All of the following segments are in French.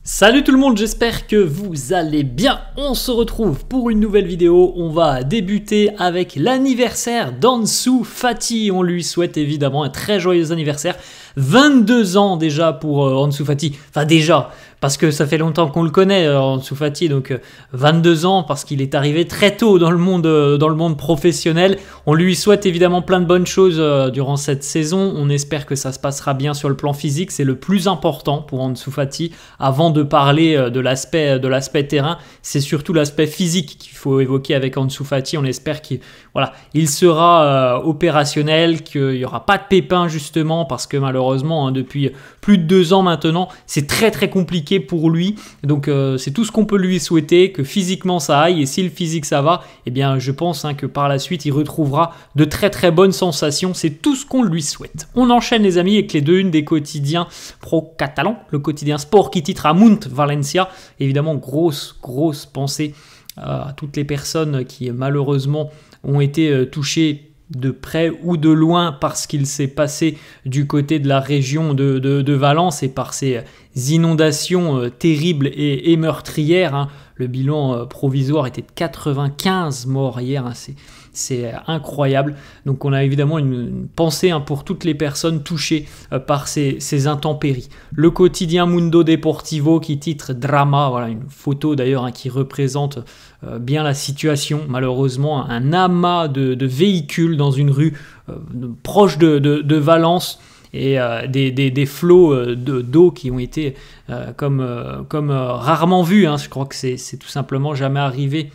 Salut tout le monde, j'espère que vous allez bien. On se retrouve pour une nouvelle vidéo. On va débuter avec l'anniversaire d'Ansu Fati. On lui souhaite évidemment un très joyeux anniversaire. 22 ans déjà pour Ansu Fati. Enfin déjà, parce que ça fait longtemps qu'on le connaît, Ansu Fati. Donc 22 ans parce qu'il est arrivé très tôt dans le monde professionnel. On lui souhaite évidemment plein de bonnes choses durant cette saison. On espère que ça se passera bien sur le plan physique. C'est le plus important pour Ansu Fati. Avant de parler de l'aspect terrain, c'est surtout l'aspect physique qu'il faut évoquer avec Ansu Fati. On espère qu'il sera opérationnel, qu'il n'y aura pas de pépins justement, parce que malheureusement, depuis plus de 2 ans maintenant, c'est très très compliqué pour lui. Donc c'est tout ce qu'on peut lui souhaiter, que physiquement ça aille, et si le physique ça va, eh bien je pense que par la suite il retrouvera de très très bonnes sensations. C'est tout ce qu'on lui souhaite. On enchaîne les amis avec les 2-1 des quotidiens pro-catalans. Le quotidien Sport qui titre à Munt Valencia. Évidemment, grosse pensée à toutes les personnes qui malheureusement ont été touchées de près ou de loin par ce qu'il s'est passé du côté de la région de Valence et par ces inondations terribles et meurtrières. Le bilan provisoire était de 95 morts hier, c'est incroyable. Donc on a évidemment une pensée pour toutes les personnes touchées par ces intempéries. Le quotidien Mundo Deportivo qui titre Drama, voilà une photo d'ailleurs qui représente bien la situation. Malheureusement, un amas de véhicules dans une rue proche de Valence, et des flots d'eau qui ont été comme rarement vus. Je crois que c'est tout simplement jamais arrivé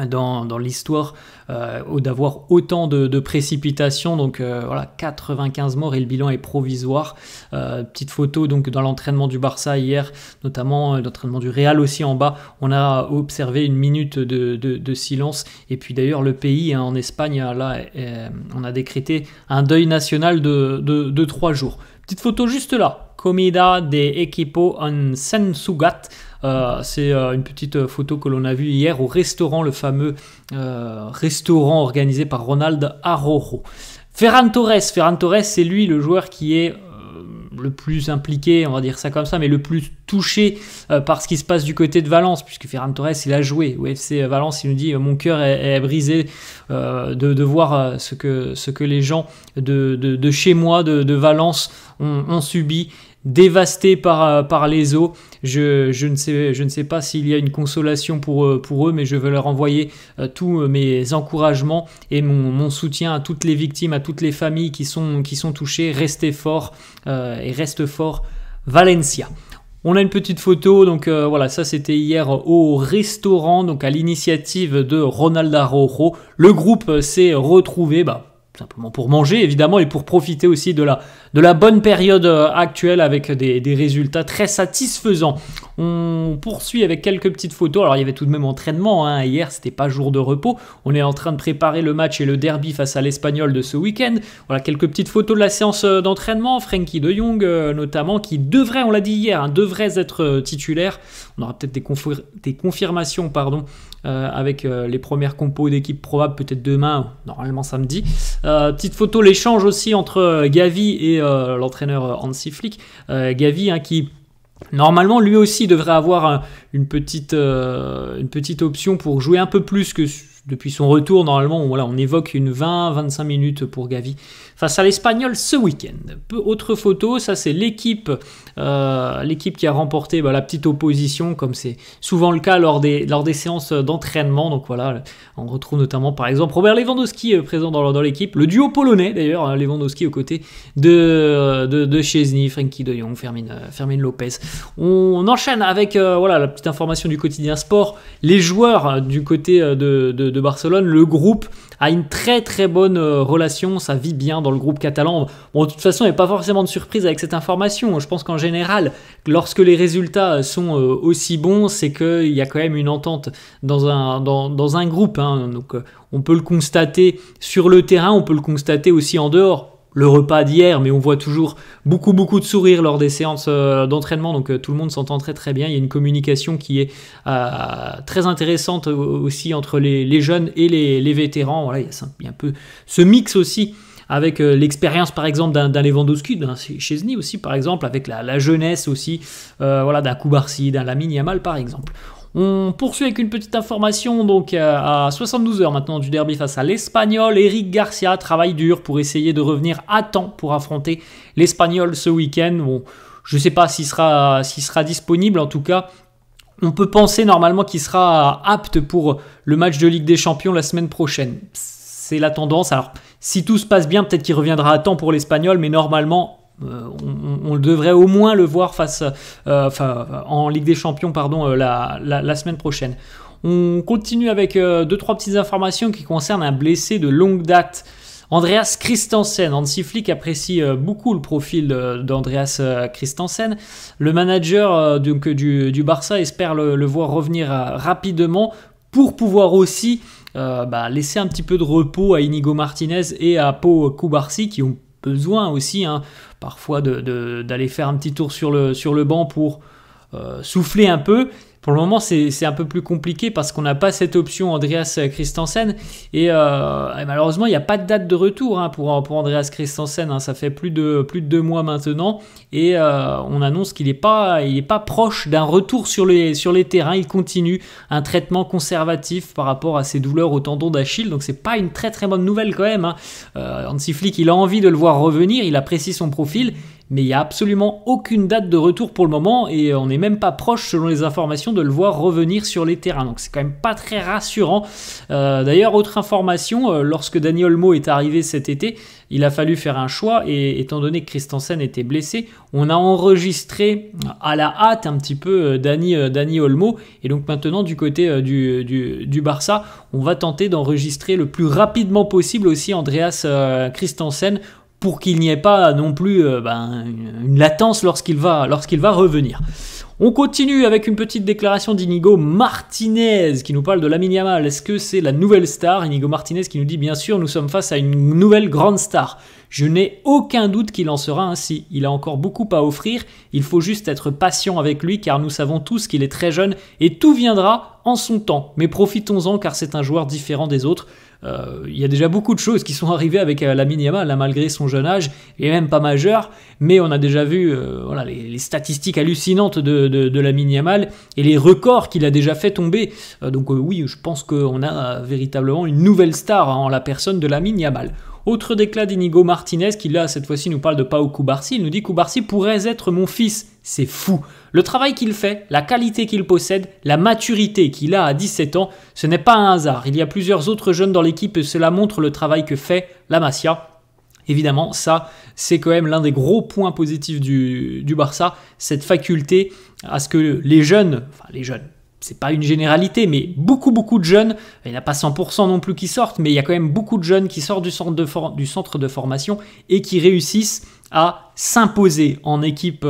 dans l'histoire d'avoir autant de précipitations. Donc voilà, 95 morts et le bilan est provisoire. Petite photo donc dans l'entraînement du Barça hier, notamment l'entraînement du Real aussi en bas, on a observé une minute de silence. Et puis d'ailleurs le pays en Espagne, là on a décrété un deuil national de 3 jours. Petite photo juste là, Comida de Equipo en Sensugat. C'est une petite photo que l'on a vue hier au restaurant, le fameux restaurant organisé par Ronald Araujo. Ferran Torres, c'est lui le joueur qui est le plus impliqué, on va dire ça comme ça, mais le plus touché par ce qui se passe du côté de Valence, puisque Ferran Torres il a joué au FC Valence. Il nous dit mon cœur est brisé de voir ce que les gens de chez moi, de Valence ont subi, dévastés par les eaux. Je ne sais pas s'il y a une consolation pour eux, mais je veux leur envoyer tous mes encouragements et mon soutien à toutes les victimes, à toutes les familles qui sont touchées. Restez forts et reste fort Valencia. On a une petite photo, donc voilà, ça c'était hier au restaurant, donc à l'initiative de Ronald Araujo. Le groupe s'est retrouvé, simplement pour manger évidemment et pour profiter aussi de la bonne période actuelle avec des résultats très satisfaisants. On poursuit avec quelques petites photos. Alors il y avait tout de même entraînement, hier c'était pas jour de repos. On est en train de préparer le match et le derby face à l'Espagnol de ce week-end. Voilà quelques petites photos de la séance d'entraînement. Frenkie de Jong notamment, qui devrait, on l'a dit hier, devrait être titulaire. On aura peut-être des confirmations avec les premières compos d'équipe probables peut-être demain, normalement samedi. Petite photo, l'échange aussi entre Gavi et l'entraîneur Hansi Flick. Gavi qui normalement lui aussi devrait avoir une petite option pour jouer un peu plus que depuis son retour. Normalement on évoque une 20-25 minutes pour Gavi face à l'Espagnol ce week-end. Autre photo, ça c'est l'équipe qui a remporté la petite opposition, comme c'est souvent le cas lors des séances d'entraînement. Donc voilà, on retrouve notamment par exemple Robert Lewandowski présent dans l'équipe, le duo polonais d'ailleurs, Lewandowski aux côtés de Szczęsny, Frenkie de Jong, Fermin Lopez. On enchaîne avec la petite information du quotidien Sport. Les joueurs du côté de Barcelone, le groupe a une très très bonne relation, ça vit bien dans le groupe catalan. Bon, de toute façon, il n'y a pas forcément de surprise avec cette information. Je pense qu'en général, lorsque les résultats sont aussi bons, c'est qu'il y a quand même une entente dans un groupe. Donc on peut le constater sur le terrain, on peut le constater aussi en dehors. Le repas d'hier, mais on voit toujours beaucoup de sourires lors des séances d'entraînement, donc tout le monde s'entend très très bien. Il y a une communication qui est très intéressante aussi entre les jeunes et les vétérans. Voilà, il y a un peu ce mix aussi avec l'expérience par exemple d'un Lewandowski, d'un Szczesny aussi par exemple, avec la jeunesse aussi, voilà, d'un Koubarsi, d'un Lamine Yamal par exemple. On poursuit avec une petite information, donc à 72 heures maintenant du derby face à l'Espagnol. Eric Garcia travaille dur pour essayer de revenir à temps pour affronter l'Espagnol ce week-end. Bon, je ne sais pas s'il sera disponible, en tout cas, on peut penser normalement qu'il sera apte pour le match de Ligue des Champions la semaine prochaine. C'est la tendance. Alors, si tout se passe bien, peut-être qu'il reviendra à temps pour l'Espagnol, mais normalement, on devrait au moins le voir en Ligue des Champions la semaine prochaine. On continue avec 2-3 petites informations qui concernent un blessé de longue date, Andreas Christensen. Hansi Flick apprécie beaucoup le profil d'Andreas Christensen. Le manager du Barça espère le voir revenir rapidement pour pouvoir aussi laisser un petit peu de repos à Inigo Martinez et à Pau Koubarsi, qui ont besoin aussi parfois d'aller faire un petit tour sur le banc pour souffler un peu. Pour le moment, c'est un peu plus compliqué parce qu'on n'a pas cette option Andreas Christensen et malheureusement, il n'y a pas de date de retour pour Andreas Christensen. Ça fait plus de 2 mois maintenant et on annonce qu'il n'est pas proche d'un retour sur les terrains. Il continue un traitement conservatif par rapport à ses douleurs au tendon d'Achille. Donc, c'est pas une très très bonne nouvelle quand même. Hansi Flick, il a envie de le voir revenir. Il apprécie son profil. Mais il n'y a absolument aucune date de retour pour le moment et on n'est même pas proche, selon les informations, de le voir revenir sur les terrains. Donc c'est quand même pas très rassurant. D'ailleurs, autre information, lorsque Dani Olmo est arrivé cet été, il a fallu faire un choix et étant donné que Christensen était blessé, on a enregistré à la hâte un petit peu Dani Olmo. Et donc maintenant, du côté du Barça, on va tenter d'enregistrer le plus rapidement possible aussi Andreas Christensen, pour qu'il n'y ait pas non plus une latence lorsqu'il va revenir. On continue avec une petite déclaration d'Inigo Martinez qui nous parle de Lamine Yamal. Est-ce que c'est la nouvelle star? Inigo Martinez qui nous dit bien sûr, nous sommes face à une nouvelle grande star. Je n'ai aucun doute qu'il en sera ainsi. Il a encore beaucoup à offrir. Il faut juste être patient avec lui car nous savons tous qu'il est très jeune et tout viendra en son temps. Mais profitons-en car c'est un joueur différent des autres. Il y a déjà beaucoup de choses qui sont arrivées avec Lamine Yamal, malgré son jeune âge, et même pas majeur, mais on a déjà vu les statistiques hallucinantes de Lamine Yamal et les records qu'il a déjà fait tomber. Oui, je pense qu'on a véritablement une nouvelle star en la personne de Lamine Yamal. Autre déclat d'Inigo Martinez qui là cette fois-ci nous parle de Pau Koubarsi. Il nous dit: Koubarsi pourrait être mon fils. C'est fou. Le travail qu'il fait, la qualité qu'il possède, la maturité qu'il a à 17 ans, ce n'est pas un hasard. Il y a plusieurs autres jeunes dans l'équipe et cela montre le travail que fait la Masia. Évidemment, ça, c'est quand même l'un des gros points positifs du Barça, cette faculté à ce que les jeunes, c'est pas une généralité, mais beaucoup de jeunes, il n'y en a pas 100% non plus qui sortent, mais il y a quand même beaucoup de jeunes qui sortent du centre de formation et qui réussissent à s'imposer en équipe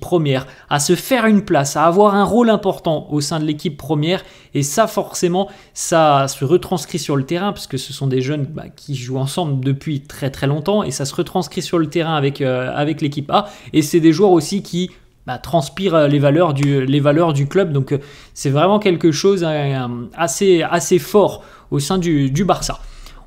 première, à se faire une place, à avoir un rôle important au sein de l'équipe première. Et ça, forcément, ça se retranscrit sur le terrain, parce que ce sont des jeunes qui jouent ensemble depuis très très longtemps, et ça se retranscrit sur le terrain avec l'équipe A. Et c'est des joueurs aussi qui transpire les valeurs du club, donc c'est vraiment quelque chose assez fort au sein du Barça.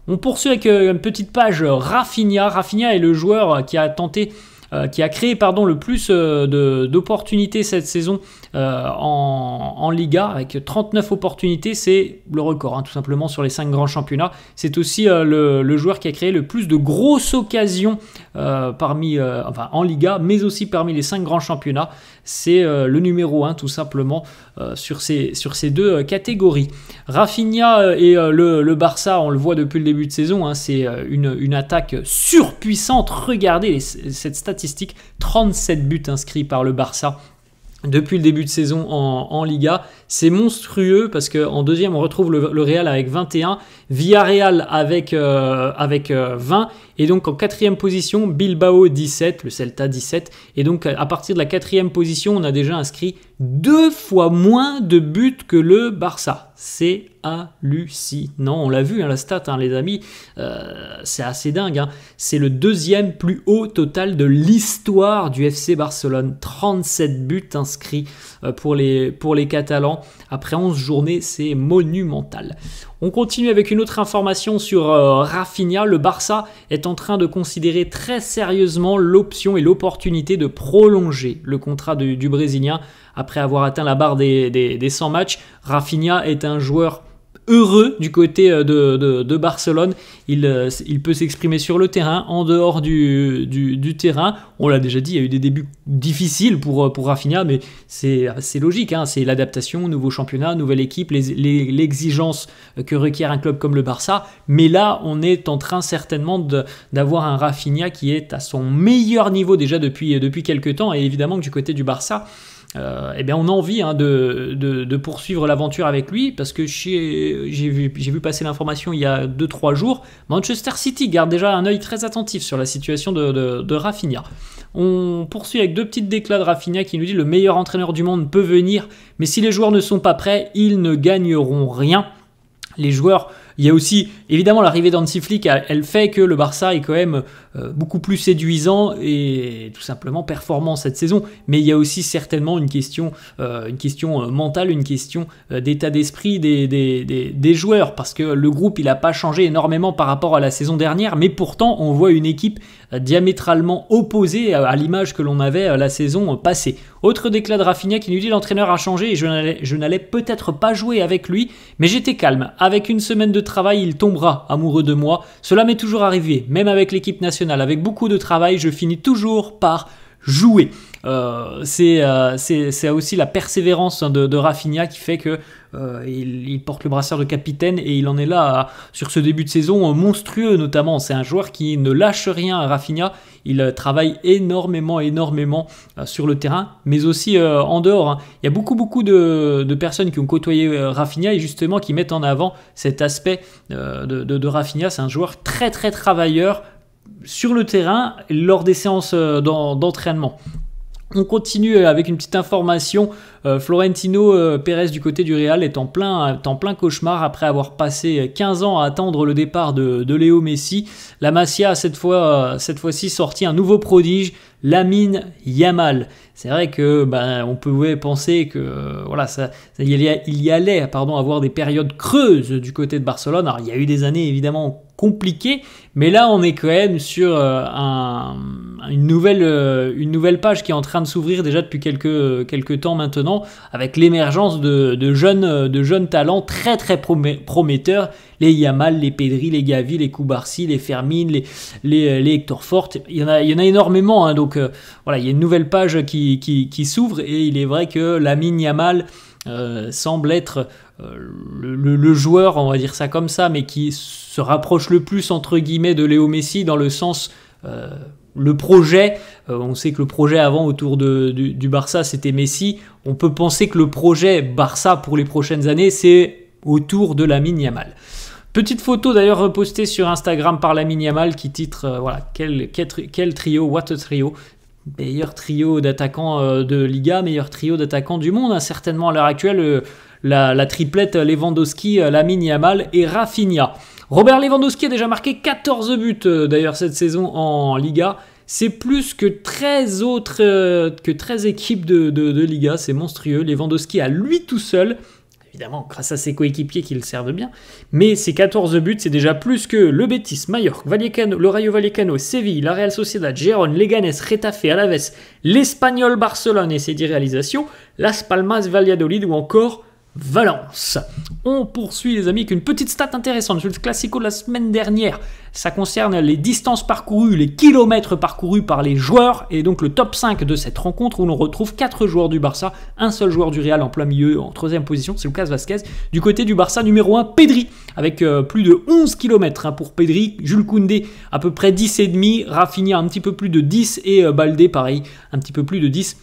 On poursuit avec une petite page Rafinha. Rafinha est le joueur qui a créé le plus d'opportunités cette saison en Liga, avec 39 opportunités, c'est le record tout simplement sur les 5 grands championnats. C'est aussi le joueur qui a créé le plus de grosses occasions en Liga, mais aussi parmi les 5 grands championnats. C'est le numéro 1 tout simplement sur ces deux catégories. Rafinha et le Barça, on le voit depuis le début de saison, c'est une attaque surpuissante. Regardez cette statistique, 37 buts inscrits par le Barça depuis le début de saison en Liga. C'est monstrueux parce qu'en deuxième, on retrouve le Real avec 21, Villarreal avec 20, et donc en quatrième position, Bilbao 17, le Celta 17. Et donc à partir de la quatrième position, on a déjà inscrit 2 fois moins de buts que le Barça. C'est hallucinant. On l'a vu, la stat, les amis, c'est assez dingue. C'est le 2e plus haut total de l'histoire du FC Barcelone. 37 buts inscrits inscrits pour les Catalans. Après 11 journées, c'est monumental. On continue avec une autre information sur Rafinha. Le Barça est en train de considérer très sérieusement l'option et l'opportunité de prolonger le contrat du Brésilien. Après avoir atteint la barre des 100 matchs, Rafinha est un joueur heureux du côté de Barcelone. Il peut s'exprimer sur le terrain, en dehors du terrain. On l'a déjà dit, il y a eu des débuts difficiles pour Rafinha, mais c'est logique, hein. C'est l'adaptation, nouveau championnat, nouvelle équipe, l'exigence que requiert un club comme le Barça. Mais là, on est en train certainement d'avoir un Rafinha qui est à son meilleur niveau déjà depuis quelques temps. Et évidemment que du côté du Barça, eh bien on a envie de poursuivre l'aventure avec lui, parce que j'ai vu passer l'information il y a 2-3 jours. Manchester City garde déjà un œil très attentif sur la situation de Rafinha. On poursuit avec 2 petites déclats de Rafinha qui nous dit: le meilleur entraîneur du monde peut venir, mais si les joueurs ne sont pas prêts, ils ne gagneront rien. Les joueurs, il y a aussi évidemment l'arrivée d'Hansi Flick, elle fait que le Barça est quand même beaucoup plus séduisant et tout simplement performant cette saison. Mais il y a aussi certainement une question mentale, une question d'état d'esprit des joueurs, parce que le groupe il n'a pas changé énormément par rapport à la saison dernière, mais pourtant on voit une équipe diamétralement opposée à l'image que l'on avait la saison passée. Autre déclat de Rafinha qui nous dit: l'entraîneur a changé et je n'allais peut-être pas jouer avec lui, mais j'étais calme. Avec une semaine de travail, il tombera amoureux de moi. Cela m'est toujours arrivé, même avec l'équipe nationale. Avec beaucoup de travail, je finis toujours par jouer. C'est aussi la persévérance de Rafinha qui fait que il porte le brassard de capitaine, et il en est là sur ce début de saison monstrueux notamment. C'est un joueur qui ne lâche rien, Rafinha. Il travaille énormément sur le terrain, mais aussi en dehors, hein. Il y a beaucoup de personnes qui ont côtoyé Rafinha et justement qui mettent en avant cet aspect de Rafinha. C'est un joueur très travailleur sur le terrain lors des séances d'entraînement. On continue avec une petite information. Florentino Pérez du côté du Real est en plein cauchemar après avoir passé 15 ans à attendre le départ de Léo Messi. La Masia a cette fois-ci sorti un nouveau prodige, Lamine Yamal. C'est vrai que on pouvait penser que il y allait avoir des périodes creuses du côté de Barcelone. Alors il y a eu des années évidemment compliquées, mais là on est quand même sur une nouvelle page qui est en train de s'ouvrir déjà depuis quelques temps maintenant, avec l'émergence de jeunes talents très prometteurs. Les Yamal, les Pedri, les Gavi, les Koubarsi, les Fermin, les Hector Fort, il y en a énormément, hein. Donc il y a une nouvelle page qui s'ouvre, et il est vrai que Lamine Yamal semble être le joueur, on va dire ça comme ça, mais qui se rapproche le plus entre guillemets de Léo Messi, dans le sens le projet. On sait que le projet avant autour du Barça c'était Messi. On peut penser que le projet Barça pour les prochaines années c'est autour de Lamine Yamal. Petite photo d'ailleurs repostée sur Instagram par Lamine Yamal qui titre quel trio, what a trio. Meilleur trio d'attaquants de Liga, meilleur trio d'attaquants du monde, hein, certainement à l'heure actuelle. La triplette Lewandowski, Lamine Yamal et Rafinha. Robert Lewandowski a déjà marqué 14 buts d'ailleurs cette saison en Liga. C'est plus que 13 équipes de Liga, c'est monstrueux. Lewandowski à lui tout seul, évidemment grâce à ses coéquipiers qui le servent bien, mais ces 14 buts c'est déjà plus que le Betis, Mallorca, Vallecano, le Rayo Vallecano, Séville, la Real Sociedad, Gérone, Leganés, Getafe, Alaves, l'Espagnol Barcelone et ses 10 réalisations, Las Palmas, Valladolid ou encore Valence. On poursuit les amis avec une petite stat intéressante sur le Classico de la semaine dernière. Ça concerne les distances parcourues, les kilomètres parcourus par les joueurs, et donc le top 5 de cette rencontre où l'on retrouve 4 joueurs du Barça, un seul joueur du Real en plein milieu en 3ème position, c'est Lucas Vazquez. Du côté du Barça, numéro 1, Pedri, avec plus de 11 km pour Pedri, Jules Koundé à peu près 10,5, Rafinha un petit peu plus de 10 et Baldé pareil, un petit peu plus de 10.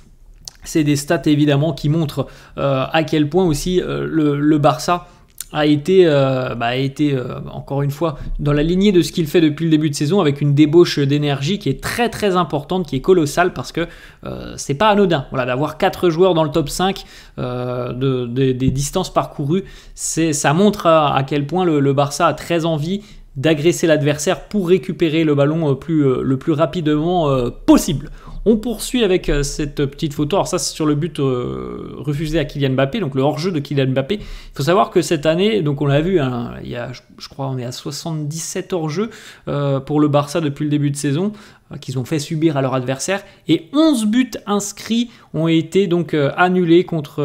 C'est des stats évidemment qui montrent à quel point aussi le Barça a été encore une fois dans la lignée de ce qu'il fait depuis le début de saison, avec une débauche d'énergie qui est très importante, qui est colossale, parce que c'est pas anodin d'avoir 4 joueurs dans le top 5 des distances parcourues. Ça montre à quel point le Barça a très envie d'agresser l'adversaire pour récupérer le ballon le plus rapidement possible. On poursuit avec cette petite photo. Alors ça, c'est sur le but refusé à Kylian Mbappé, donc le hors-jeu de Kylian Mbappé. Il faut savoir que cette année, donc on l'a vu, hein, il y a, je crois on est à 77 hors-jeu pour le Barça depuis le début de saison, qu'ils ont fait subir à leur adversaire, et 11 buts inscrits ont été donc annulés contre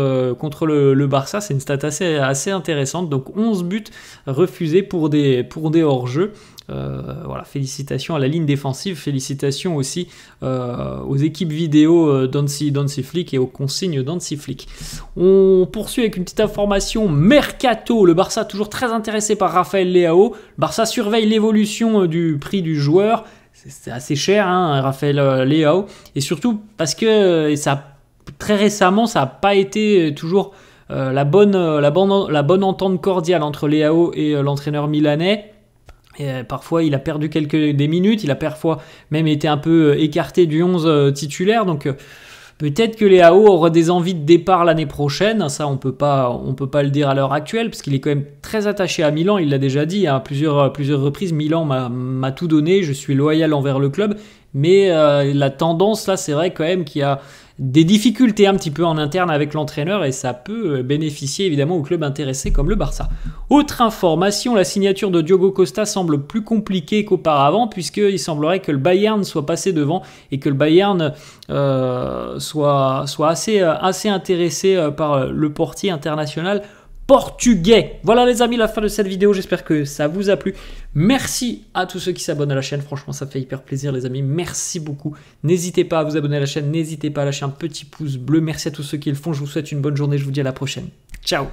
le Barça. C'est une stat assez intéressante, donc 11 buts refusés pour des hors-jeu. Voilà, félicitations à la ligne défensive, félicitations aussi aux équipes vidéo d'Hansi Flick et aux consignes d'Hansi Flick. On poursuit avec une petite information mercato. Le Barça toujours très intéressé par Rafael Leao. Le Barça surveille l'évolution du prix du joueur. C'est assez cher, hein, Rafael Leao, et surtout parce que très récemment, ça n'a pas été toujours la bonne entente cordiale entre Leao et l'entraîneur milanais. Et parfois, il a perdu des minutes, il a parfois même été un peu écarté du 11 titulaire, donc peut-être que Leao aura des envies de départ l'année prochaine. Ça, on peut pas le dire à l'heure actuelle, parce qu'il est quand même très attaché à Milan. Il l'a déjà dit à plusieurs reprises. Milan m'a tout donné, je suis loyal envers le club. Mais la tendance, là, c'est vrai quand même qu'il y a des difficultés un petit peu en interne avec l'entraîneur, et ça peut bénéficier évidemment aux clubs intéressés comme le Barça. Autre information, la signature de Diogo Costa semble plus compliquée qu'auparavant, puisqu'il semblerait que le Bayern soit passé devant et que le Bayern soit assez intéressé par le portier international portugais. Voilà les amis, la fin de cette vidéo, j'espère que ça vous a plu. Merci à tous ceux qui s'abonnent à la chaîne, franchement ça fait hyper plaisir les amis, merci beaucoup. N'hésitez pas à vous abonner à la chaîne, n'hésitez pas à lâcher un petit pouce bleu, merci à tous ceux qui le font, je vous souhaite une bonne journée, je vous dis à la prochaine. Ciao.